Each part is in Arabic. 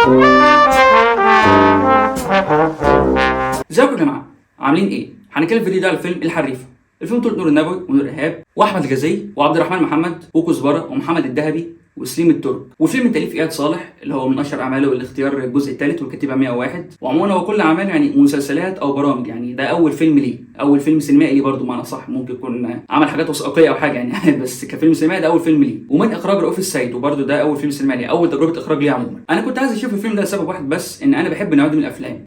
ازيكم يا جماعه، عاملين ايه؟ هنتكلم في الفيديو ده على فيلم الحريفه. الفيلم بطولة نور النبوي ونور ايهاب واحمد الجزائري وعبد الرحمن محمد وكزبره ومحمد الذهبي وسليم الترك، والفيلم من تاليف اياد صالح اللي هو من اشهر اعماله الاختيار الجزء الثالث والكتيبه 101. وعموما هو كل اعماله يعني مسلسلات او برامج، يعني ده اول فيلم ليه، اول فيلم سينمائي ليه برضه معنى صح، ممكن يكون عمل حاجات وثائقيه او حاجه يعني بس كفيلم سينمائي ده اول فيلم ليه، ومن اخراج رؤوف السيد، وبرضه ده اول فيلم سينمائي ليه، اول تجربه اخراج ليه عموما. انا كنت عايز اشوف الفيلم ده لسبب واحد بس، ان انا بحب النوع دي من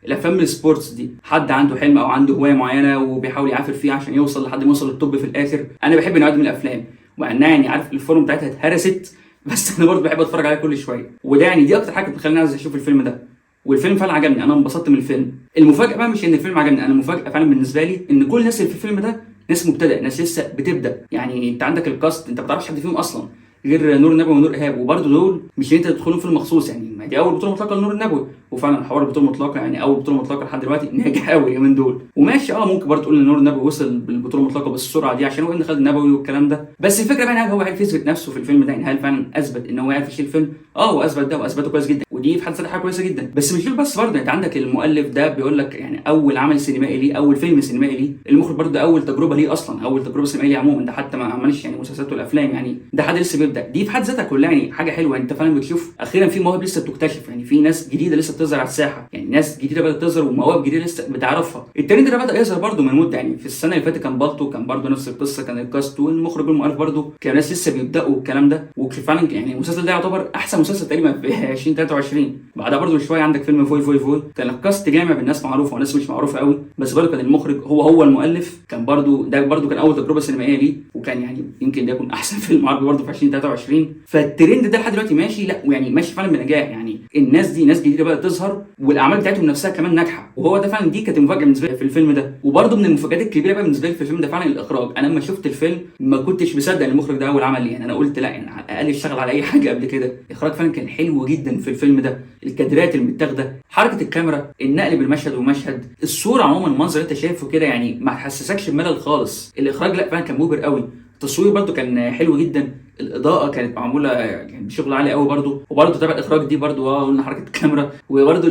الافلام السبورتس دي. حد عنده حلم او عنده هوايه معينه وبيحاول يعافر فيه عشان يوصل لحد ما يوصل للطب في الاخر. انا بحب النوع دي من الافلام، مع انها يعني عارف الفورم بتاعتها اتهرست بس انا برضه بحب اتفرج عليها كل شويه، وده يعني دي اكتر حاجه بتخليني عايز اشوف الفيلم ده. والفيلم فعلا عجبني، انا انبسطت من الفيلم. المفاجاه بقى مش ان الفيلم عجبني، انا المفاجاه فعلا بالنسبه لي ان كل الناس اللي في الفيلم ده ناس مبتدئه، ناس لسه بتبدا. يعني انت عندك الكاست انت ما تعرفش حد فيهم اصلا غير نور النبوي ونور ايهاب، وبرضه دول مش انت تدخلهم فيلم مخصوص، يعني ما دي اول بطوله مطلقه لنور النبوي، وفعلا حوار البطوله المطلقه يعني اول بطوله مطلقه لحد دلوقتي ناجح قوي من دول. وماشي ممكن برضه تقول ان نور النبوي وصل بالبطوله المطلقه بالسرعه دي عشان هو ابن خالد النبوي والكلام ده، بس الفكره بقى هل هو عارف يثبت نفسه في الفيلم ده؟ يعني هل فعلا اثبت ان هو عارف يشيل الفيلم؟ هو اثبت ده واثبته كويس جدا، ودي في حد ذاتها حاجه كويسه جدا. بس مش دول بس، برضه انت عندك المؤلف ده بيقول لك يعني اول عمل سينمائي ليه، اول فيلم سينمائي ليه. المخرج برضه ده اول تجربه ليه اصلا، اول تجربه سينمائيه ليه عموما، ده حتى ما عملش يعني مسلسلات ولا افلام، يعني ده حد لسه بيبدا. دي في حد ذاتها كلها يعني حاجه حلوه، انت فعلا بتشوف اخيرا في مواهب لسه بتكتشف، يعني في ناس جديده لسه بتظهر على الساحه، يعني ناس جديده بدات تظهر ومواهب جديده لسه بتعرفها. الترند ده بدا يظهر برضه من مده، يعني في السنه اللي فاتت كان بالطو، كان برضه نفس القصه، كان الكاست والمخرج والمؤلف برضه كانوا ناس لسه بيبداوا الكلام ده. وفعلا يعني المسلسل ده يعتبر احسن مسلسل تقريبا في 2023. بعدها برضه بشويه عندك فيلم فوي فوي فوي، كان الكاست جامع بالناس معروفه وناس مش معروفه قوي، بس برضه كان المخرج هو المؤلف، كان برضه ده برضه كان اول تجربه سينمائيه ليه، وكان يعني يمكن ده يكون احسن فيلم عربي برضه في 2023. فالترند ده لحد دلوقتي ماشي، لا ويعني ماشي فعلا بنجاح، يعني الناس دي ناس جديده بدات تظهر والاعمال بتاعتهم نفسها كمان ناجحه، وهو ده فعلا دي كانت المفاجاه بالنسبه لي في الفيلم ده. وبرده من المفاجات الكبيره بقى بالنسبه لي في الفيلم ده فعلا الاخراج. انا لما شفت الفيلم ما كنتش مصدق ان المخرج ده اول عمل ليه، يعني انا قلت لا يعني على الاقل اشتغل على اي حاجه قبل كده. الاخراج فعلا كان حلو جدا في الفيلم ده، الكادرات المتاخده، حركه الكاميرا، النقل بالمشهد ومشهد، الصوره عموما، المنظر اللي انت شايفه كده يعني ما تحسسكش بملل خالص. الاخراج لا فعلا كان مبهر قوي. التصوير برده كان حلو جدا، الاضاءه كانت معموله يعني بشغل عالي قوي برده. وبرده تبع الاخراج دي برده قلنا حركه الكاميرا، وبرده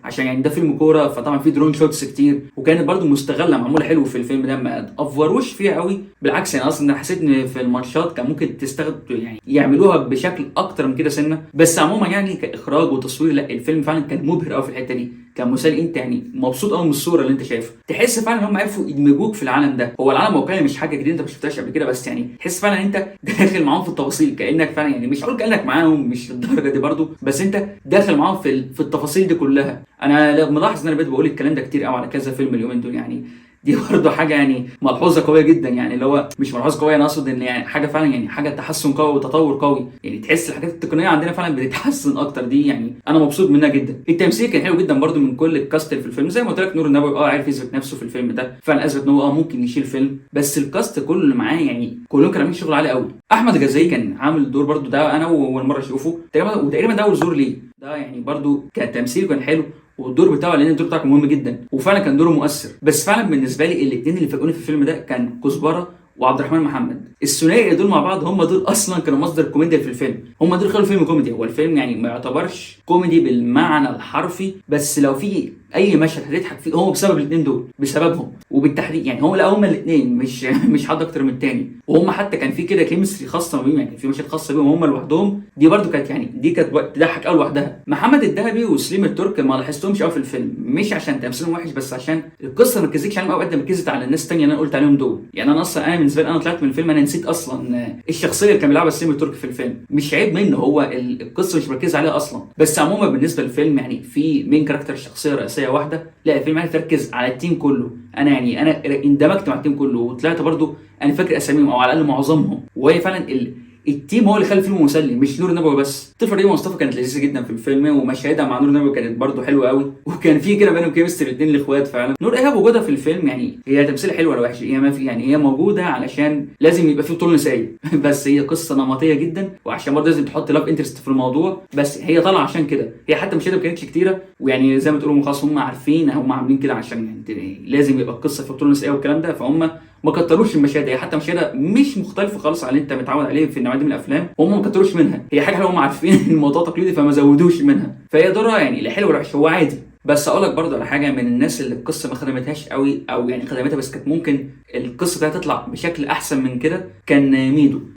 عشان يعني ده فيلم كوره فطبعا في درون شوتس كتير، وكانت برده مستغله معموله حلو في الفيلم ده، ما افوروش فيها قوي، بالعكس يعني اصلا انا حسيت ان في الماتشات كان ممكن تستخدم يعني يعملوها بشكل اكتر من كده سنه. بس عموما يعني كاخراج وتصوير لا الفيلم فعلا كان مبهر قوي في الحته دي، كان مسلي، انت يعني مبسوط قوي من الصوره اللي انت شايفها، تحس فعلا ان هم عرفوا يدمجوك في العالم ده. هو العالم واقعي مش حاجه جديده انت ما شفتهاش قبل كده، بس يعني تحس فعلا انت داخل معاهم في التفاصيل، كانك فعلا يعني مش هقول كانك معاهم مش للدرجه دي برضو، بس انت داخل معاهم في التفاصيل دي كلها. انا ملاحظ ان انا بقيت بقول الكلام ده كتير قوي على كذا فيلم اليومين دول، يعني دي برضه حاجه يعني ملحوظه قويه جدا، يعني اللي هو مش ملحوظه قويه، انا اقصد ان يعني حاجه فعلا يعني حاجه تحسن قوي وتطور قوي، يعني تحس الحاجات التقنيه عندنا فعلا بتتحسن اكتر، دي يعني انا مبسوط منها جدا. التمثيل كان حلو جدا برضه من كل الكاست اللي في الفيلم، زي ما قلت لك نور النبوي عارف يثبت نفسه في الفيلم ده، فعلا اثبت ان هو ممكن يشيل فيلم، بس الكاست كله اللي معاه يعني كلهم كانوا عاملين شغل عالي قوي. احمد الجزائري كان عامل دور برضه، ده انا اول مره اشوفه وتقريبا ده اول ظهور ليه، ده يعني برضه كتمثيل كان حلو، والدور بتاعه لان الدور بتاعه كان مهم جدا وفعلا كان دوره مؤثر. بس فعلا بالنسبه لي الاثنين اللي فاجئوني في الفيلم ده كان كزبره وعبد الرحمن محمد، الثنائي دول مع بعض هم دول اصلا كانوا مصدر كوميديا في الفيلم، هم دول خلوا الفيلم كوميدي. هو الفيلم يعني ما يعتبرش كوميدي بالمعنى الحرفي، بس لو في اي مشهد هتضحك فيه هو بسبب الاثنين دول، بسببهم وبالتحديد يعني هم الاثنين مش حد اكتر من الثاني، وهم حتى كان في كده كيمستري خاصه بيهم، يعني في مشاهد خاصه بيهم هم لوحدهم، دي برده كانت يعني دي كانت تضحك قوي لوحدها. محمد الذهبي وسليم الترك ما لاحظتهمش قوي في الفيلم، مش عشان تمثيلهم وحش بس عشان القصه ما ركزتش عليهم قوي قد ما ركزت على الناس الثانيه اللي انا قلت عليهم دول. يعني انا اصلا بالنسبه لي انا طلعت من الفيلم انا نسيت اصلا الشخصيه اللي كان بيلعبها سليم الترك في الفيلم، مش عيب منه، هو القصه مش مركزه عليها اصلا. بس عموما بالنسبه للفيلم يعني في مين كاركتر شخصيه رئيسيه واحده، لا الفيلم يعني تركز على التيم كله، انا اندمجت مع التيم كله وطلعت برضو انا فاكر اساميهم او على الاقل معظمهم، وهي فعلا التيم هو اللي خلى الفيلم مسلي مش نور النبوي بس. طفل ريم مصطفى كانت لذيذه جدا في الفيلم، ومشاهدها مع نور النبوي كانت برضو حلوه قوي، وكان في كده بينهم كيمستري الاثنين الاخوات فعلا. نور ايهاب وجودها في الفيلم يعني هي تمثيل حلو ولا وحش، هي ما في يعني هي موجوده علشان لازم يبقى في بطوله نسائيه بس هي قصه نمطيه جدا، وعشان برضه لازم تحط لاف انترست في الموضوع، بس هي طالعه عشان كده. هي حتى مشاهدها ما كانتش كتيره، ويعني زي ما تقولوا خلاص هم عارفين هم عاملين كده عشان يعني لازم يبقى القصه في بطوله نسائيه والكلام ده، فهم ما كتروش المشاهد، هي حتى مشاهدها مش مختلفه خالص عن اللي انت متعود عليه في النوعيه دي من الافلام، هم ما كتروش منها، هي حاجه هم عارفين ان الموضوع تقليدي فما زودوش منها، فهي دورها يعني لا حلو ولا وحش، هو عادي. بس اقول لك برضه على حاجه، من الناس اللي القصه ما خدمتهاش قوي، او يعني خدمتها بس كانت ممكن القصه دي تطلع بشكل احسن من كده، كان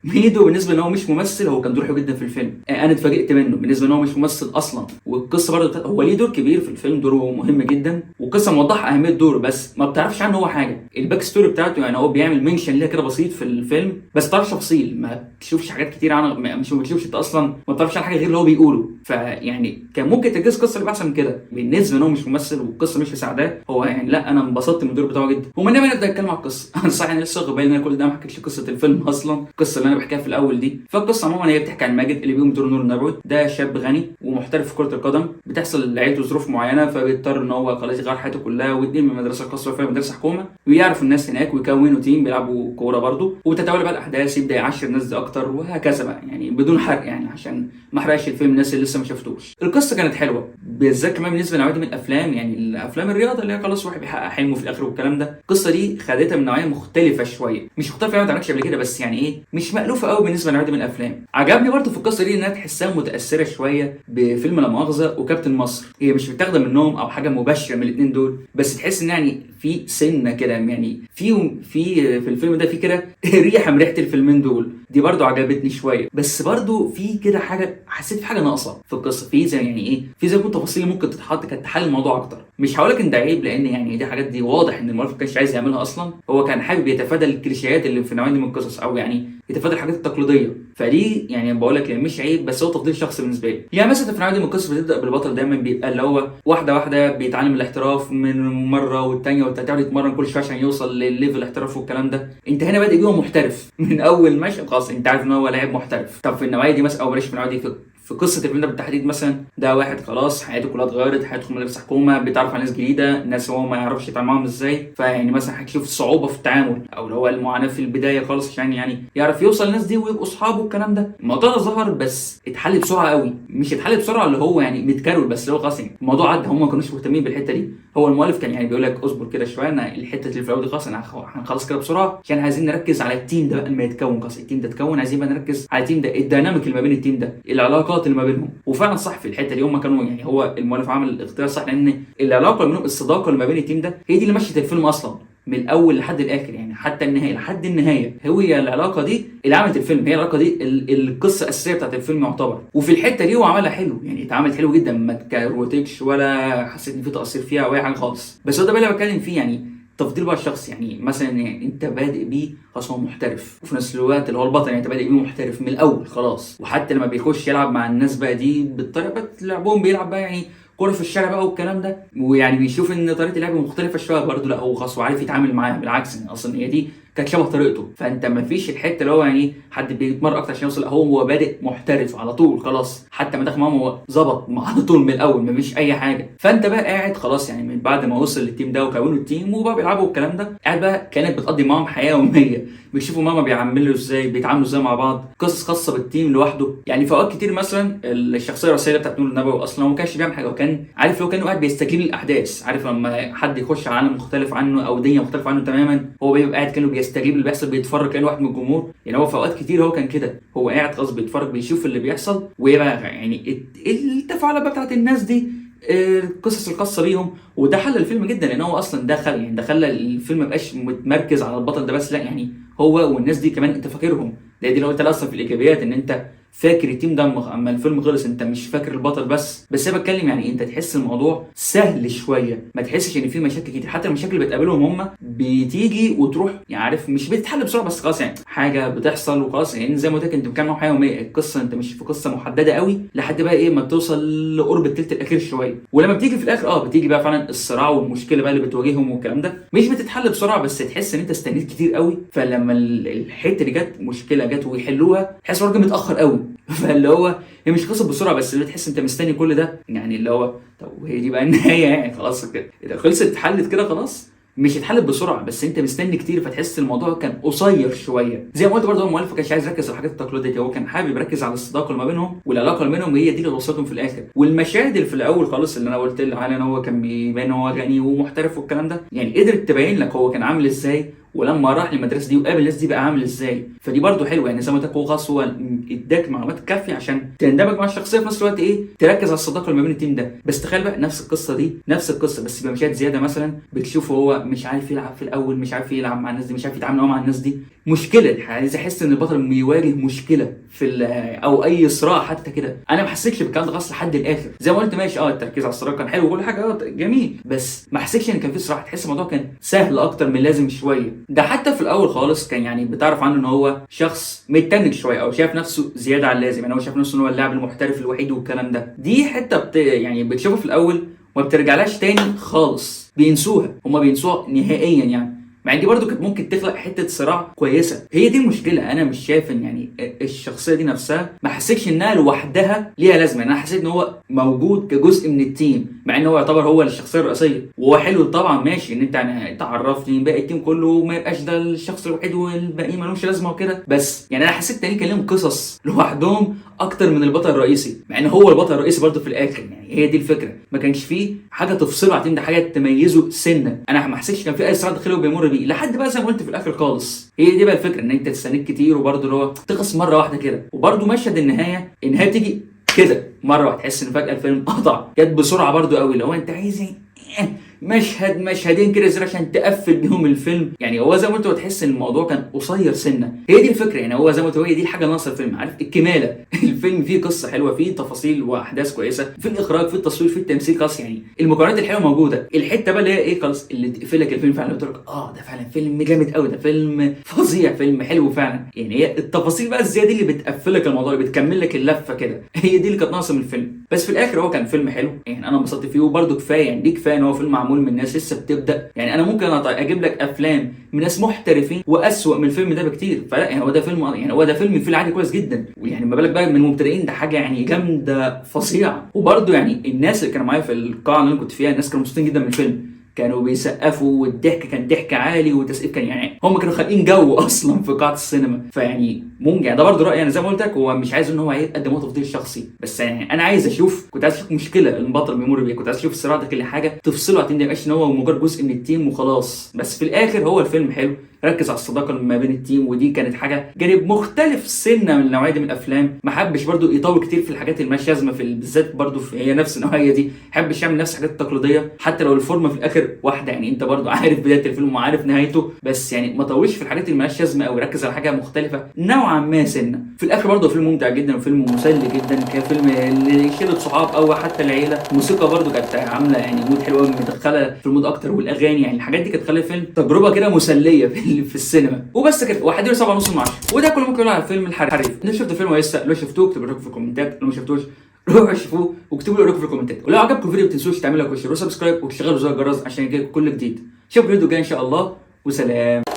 ميدو بالنسبه ان هو مش ممثل، هو كان دوره حلو جدا في الفيلم، انا اتفاجئت منه بالنسبه ان هو مش ممثل اصلا، والقصه برضه هو ليه دور كبير في الفيلم، دوره مهم جدا، والقصه موضحه اهميه دوره، بس ما بتعرفش عنه هو حاجه، الباك ستوري بتاعته يعني هو بيعمل منشن ليها كده بسيط في الفيلم، بس ما تعرفش تفاصيل، ما تشوفش حاجات كتير عنه، مش ما بتشوفش انت اصلا، ما بتعرفش عن حاجه غير اللي هو بيقوله، فيعني كان ممكن تنجز قصه اللي احسن من كده، بالنسبه ان هو مش ممثل والقصه مش مساعداه، هو يعني لا انا انبسطت من الدور بتاعه جدا. ومن هنا نبدا نتكلم عن القصه. انا صح انا لسه واخد بالي ان انا كل ده ما حكيتش قصه الفيلم اصلا، القصه اللي انا بحكيها في الاول دي، فالقصه عموما هي بتحكي عن ماجد اللي بيقوم بدور نور النبوي، ده شاب غني ومحترف في كره القدم، بتحصل لعيلته ظروف معينه فبيضطر ان هو خلاص يغير حياته كلها ويتنقل من مدرسه خاصه وفيها مدرسه حكومه، ويعرف الناس هناك ويكونوا تيم بيلعبوا كوره برضه، وتتوالى بقى الاحداث، يبدا يعاشر الناس دي اكتر وهكذا بقى، يعني بدون حرق يعني عشان ما احرقش الفيلم الناس اللي لسه ما شافتوش. القصه كانت حلوه بالذات كمان بالنسبه لنوعيه من الافلام، يعني الافلام الرياضه اللي هي خلاص واحد بيحقق حلمه في الاخر والكلام ده، القصه دي خدتها من نوعيه مختلفه شويه، مش مختلفه ما اتعملتش قبل كده، بس يعني ايه مش مألوفه قوي بالنسبه لنوعيه من الافلام. عجبني برضه في القصه دي انها تحسها متاثره شويه بفيلم لا مؤاخذه وكابتن مصر، هي مش متاخده منهم او حاجه مباشره من الاثنين دول، بس تحس ان يعني في سنه كده، يعني في الفيلم ده في كده ريحه من ريحه الفيلمين دول، دي برضه عجبتني شويه، بس برضه في كده حاجه حسيت في حاجه ناقصه في القصه، في زي يعني ايه في زي تفاصيل ممكن تتحط كانت تحل الموضوع اكتر. مش هقول لك ان ده عيب لان يعني دي حاجات دي واضح ان المؤلف ما كانش عايز يعملها اصلا، هو كان حابب يتفادى الكليشيهات اللي في النوعيه دي من القصص، او يعني يتفادى الحاجات التقليديه، فدي يعني بقول لك مش عيب بس هو تفضيل شخصي بالنسبه لي. يعني مثلا في النوعيه دي من القصص بتبدا بالبطل دايما بيبقى اللي هو واحده واحده بيتعلم الاحتراف من مره والثانيه والثالثه، يتمرن كل شويه عشان يوصل للليفل الاحتراف والكلام ده، انت هنا بادئ بيه محترف من اول مشهد، خلاص انت عارف ان هو لاعب محترف. طب في النوعيه دي مثلا، او بلاش في النوعيه دي، في قصه الفيلم ده بالتحديد مثلا، ده واحد خلاص حياته كلها اتغيرت، حياته في مدرسه حكومه، بيتعرف على ناس جديده، ناس هو ما يعرفش يتعامل معاهم ازاي، فيعني مثلا هتشوف الصعوبه في التعامل او اللي هو المعاناه في البدايه خالص عشان يعني يعرف يوصل للناس دي ويبقوا اصحابه والكلام ده. الموضوع ده ظهر بس اتحل بسرعه قوي، مش اتحل بسرعه اللي هو يعني متكرر، بس اللي هو خلاص يعني الموضوع عدى، هم ما كانوش مهتمين بالحته دي، هو المؤلف كان يعني بيقول لك اصبر كده شويه، انا الحته اللي في الاول دي خلاص انا هنخلص كده بسرعه عشان عايزين نركز على التيم ده بقى لما يتكون، خلاص التيم ده اتكون، عايزين بقى نركز على التيم ده، الديناميك اللي ما بين التيم ده، العلاقات اللي ما بينهم. وفعلا صح في الحته دي هم كانوا يعني هو المؤلف عمل الاختيار صح، لان العلاقه اللي بينهم، الصداقه اللي ما بين التيم ده هي دي اللي مشت الفيلم اصلا من الاول لحد الاخر، يعني حتى النهايه لحد النهايه هي العلاقه دي اللي عملت الفيلم، هي العلاقه دي القصه الاساسيه بتاعت الفيلم يعتبر، وفي الحته دي هو عملها حلو، يعني اتعملت حلو جدا، ما تكروتكش ولا حسيت ان في تاثير فيها او اي حاجه خالص. بس هو ده بقى اللي بتكلم فيه، يعني تفضيل بقى الشخص، يعني مثلا يعني انت بادئ بيه خلاص هو محترف، وفي نفس الوقت اللي هو البطل يعني انت بادئ بيه محترف من الاول خلاص، وحتى لما بيخش يلعب مع الناس بقى دي بالطريقه لعبهم بيلعب بقى يعني كوره في الشارع بقى والكلام ده، ويعني بيشوف ان طريقه اللعب مختلفه شويه برضه، لا هو خلاص وعارف يتعامل معاها، بالعكس يعني اصلا هي دي كانت شبه طريقته، فانت ما فيش الحته اللي هو يعني حد بيتمرن اكتر عشان يوصل، هو بادئ محترف على طول خلاص، حتى ما دخل معاهم هو ظبط على طول من الاول ما فيش اي حاجه، فانت بقى قاعد خلاص يعني من بعد ما وصل للتيم ده وكونوا التيم وبقى بيلعبوا الكلام ده، قاعد بقى كانت بتقضي معاهم حياه يوميه، بيشوفوا ماما بيعملوا ازاي، بيتعاملوا ازاي مع بعض، قصص خاصه بالتيم لوحده، يعني في اوقات كتير مثلا الشخصيه الرئيسيه بتاعت نور النبوي اصلا هو ما كانش بيعمل حاجه، وكان عارف لو كان قاعد بيستجيب للاحداث، عارف لما حد يخش على عالم مختلف عنه او دنيا مختلفه عنه تماما، هو بيبقى قاعد كانه بيستجيب اللي بيحصل، بيتفرج كانه واحد من الجمهور، يعني هو في اوقات كتير هو كان كده، هو قاعد خلاص بيتفرج بيشوف اللي بيحصل، ويبقى يعني التفاعلات بقى بتاعت الناس دي، القصص الخاصه بيهم، وده حل الفيلم جدا لان هو اصلا دخل الفيلم ما بقاش متمركز على البطل ده بس، لا يعني هو والناس دي كمان انت فاكرهم، دي لو انت اصلا في الايجابيات ان انت فاكر التيم ده، اما الفيلم خلص انت مش فاكر البطل بس انا بتكلم يعني انت تحس الموضوع سهل شويه، ما تحسش ان في مشاكل كتير، حتى المشاكل اللي بتقابلهم هم بتيجي وتروح، يعني عارف مش بتتحل بسرعه بس خلاص، يعني حاجه بتحصل وخلاص، يعني زي ما قلت لك انت بتتكلم حياه يوميه، القصه انت مش في قصه محدده قوي لحد بقى ايه ما توصل لقرب الثلث الاخير شويه، ولما بتيجي في الاخر بتيجي بقى فعلا الصراع والمشكله بقى اللي بتواجههم والكلام ده مش بتتحل بسرعه، بس تحس ان انت استنيت كتير قوي، فلما الحته دي جت مشكله جت ويحلوها تحس برضه متاخر قوي فاللي هو هي مش قصه بسرعه بس اللي بتحس انت مستني كل ده، يعني اللي هو طب وهي دي بقى النهايه، يعني خلاص كده اذا خلصت اتحلت كده خلاص، مش اتحلت بسرعه بس انت مستني كتير، فتحس الموضوع كان قصير شويه، زي ما قلت برضه هو المؤلف ما كانش عايز يركز على الحاجات التقليديه، هو كان حابب يركز على الصداقه اللي ما بينهم، والعلاقه اللي بينهم هي دي اللي وصلتهم في الاخر، والمشاهد اللي في الاول خالص اللي انا قلت عليها ان هو كان بيبان هو غني ومحترف والكلام ده، يعني قدرت تبين لك هو كان عامل ازاي ولما راح المدرسه دي وقابل الناس دي بقى عامل ازاي. فدي برده حلوه يعني، زي ما قلت لك هو خلاص هو اداك معلومات كافيه عشان تندمج مع الشخصيه، في نفس الوقت ايه تركز على الصداقه اللي ما بين التيم ده. بس تخيل بقى نفس القصه دي نفس القصه بس بمشاهد زياده، مثلا بتشوفه هو مش عارف يلعب في الاول، مش عارف يلعب مع الناس دي، مش عارف يتعامل مع الناس دي، مشكله. عايز احس ان البطل بيواجه مشكله في او اي صراع حتى كده. انا ما حسيتش بالكلام ده خالص لحد الاخر. زي ما قلت ماشي التركيز على الصراع كان حلو وكل حاجه جميل، بس ما حسيتش ان كان في صراع. تحس الموضوع كان سهل اكتر من لازم شويه. ده حتى في الاول خالص كان يعني بتعرف عنه ان هو شخص متنك شويه او شايف نفسه زياده عن اللازم، يعني هو شايف نفسه ان هو اللاعب المحترف الوحيد والكلام ده. دي حته يعني بتشوفه في الاول وما بترجعلاش تاني خالص، بينسوها، هما بينسوها نهائيا يعني. مع ان دي برضو كانت ممكن تخلق حته صراع كويسه. هي دي المشكله، انا مش شايف ان يعني الشخصيه دي نفسها ما حسيتش انها لوحدها ليها لازمه. انا حسيت ان هو موجود كجزء من التيم، مع ان هو يعتبر هو الشخصيه الرئيسيه. وهو حلو طبعا ماشي ان انت يعني تعرفني باقي التيم كله ما يبقاش ده الشخص الوحيد والباقيين ما لهمش لازمه وكده. بس يعني انا حسيت تاني كان لهم قصص لوحدهم اكتر من البطل الرئيسي، مع ان هو البطل الرئيسي برضو في الاخر. يعني هي دي الفكره، ما كانش فيه حاجه تفصله على التيم ده، حاجه تميزه سنه. انا ما حسيتش كان في اي صراع داخلي وبيمر بيه لحد بقى زي ما قلت في الاخر خالص. هي دي بقى الفكره، ان انت تستنيك كتير وبرضو اللي هو تخلص مره واحده كده. وبرضو مشهد النهايه بتيجي كده مره واحده، تحس ان فجاه الفيلم قطع، جت بسرعه برضو قوي. لو انت عايز مشهدين كده عشان تقفل بيهم الفيلم. يعني هو زي ما قلت تحس ان الموضوع كان قصير سنه. هي دي الفكره يعني، هو زي ما قلت هي دي الحاجه ناقصه الفيلم، عارف الكماله. الفيلم فيه قصه حلوه، فيه تفاصيل واحداث كويسه، في الاخراج، في التصوير، في التمثيل، خلاص يعني المكونات الحلوه موجوده. الحته بقى اللي هي ايه خلاص اللي تقفل لك الفيلم فعلا، قلت لك ده فعلا فيلم جامد قوي، ده فيلم فظيع، فيلم حلو فعلا. يعني هي التفاصيل بقى الزياده اللي بتقفلك الموضوع، اللي بتكمل لك اللفه كده، هي دي اللي كانت ناقصه من الفيلم. بس في الاخر هو كان فيلم حلو يعني، انا انبسطت فيه. وبرده كفايه يعني، دي كفايه ان هو فيلم معمول من ناس لسه بتبدا. يعني انا ممكن اجيب لك افلام من ناس محترفين واسوأ من الفيلم ده بكتير. فلا يعني هو ده فيلم في العادي كويس جدا، ويعني ما بالك بقى من المبتدئين، ده حاجه يعني جامده فظيعه. وبرده يعني الناس اللي كانوا معايا في القاعه اللي انا كنت فيها، الناس كانوا مبسوطين جدا من الفيلم، كانوا بيسقفوا، والضحك كان ضحك عالي وتسقيف، كان يعني هم كانوا خالقين جو اصلا في قاعه السينما. فيعني ممكن يعني ده برضه رايي. انا زي ما قلت لك هو مش عايز ان هو يقدم هو تفضيل شخصي، بس يعني انا كنت عايز اشوف مشكله البطل بيمر بيها، كنت عايز اشوف الصراع ده كل حاجه تفصله عشان ما يبقاش ان هو مجرد جزء من التيم وخلاص. بس في الاخر هو الفيلم حلو، ركز على الصداقه ما بين التيم، ودي كانت حاجه جانب مختلف سنه من النوعيه دي من الافلام. ما حبش برضو يطول كتير في الحاجات اللي مالهاش لازمه، بالذات برضو هي نفس النوعيه دي، حبش يعمل نفس الحاجات التقليديه حتى لو الفورمه في الاخر واحده. يعني انت برضو عارف بدايه الفيلم وعارف نهايته، بس يعني ما طولش في الحاجات اللي مالهاش لازمه قوي، ركز على حاجه مختلفه نوعا ما سنه. في الاخر برضو فيلم ممتع جدا وفيلم مسلي جدا، كفيلم لشله صحاب او حتى العيله. الموسيقى برضو كانت عامله يعني مود حلو قوي، مدخله في المود اكتر، والاغاني يعني الحاجات دي كانت تخلي الفيلم تجربه كده مسليه في السينما. وبس كده، وهديله 7.5 من 10. وده كله ممكن على الفيلم الحريف. انت شفت الفيلم ولا لسه؟ لو شفتوه اكتبوا رايكم في الكومنتات، لو ما شفتوش روحوا شوفوه واكتبوا لي رايكم في الكومنتات. ولو عجبكم الفيديو ما تنسوش تعملوا لايك وشير وسبسكرايب وتشغلوا زر الجرس عشان يجيلكم كل جديد. اشوفكم الفيديو الجاي ان شاء الله، وسلام.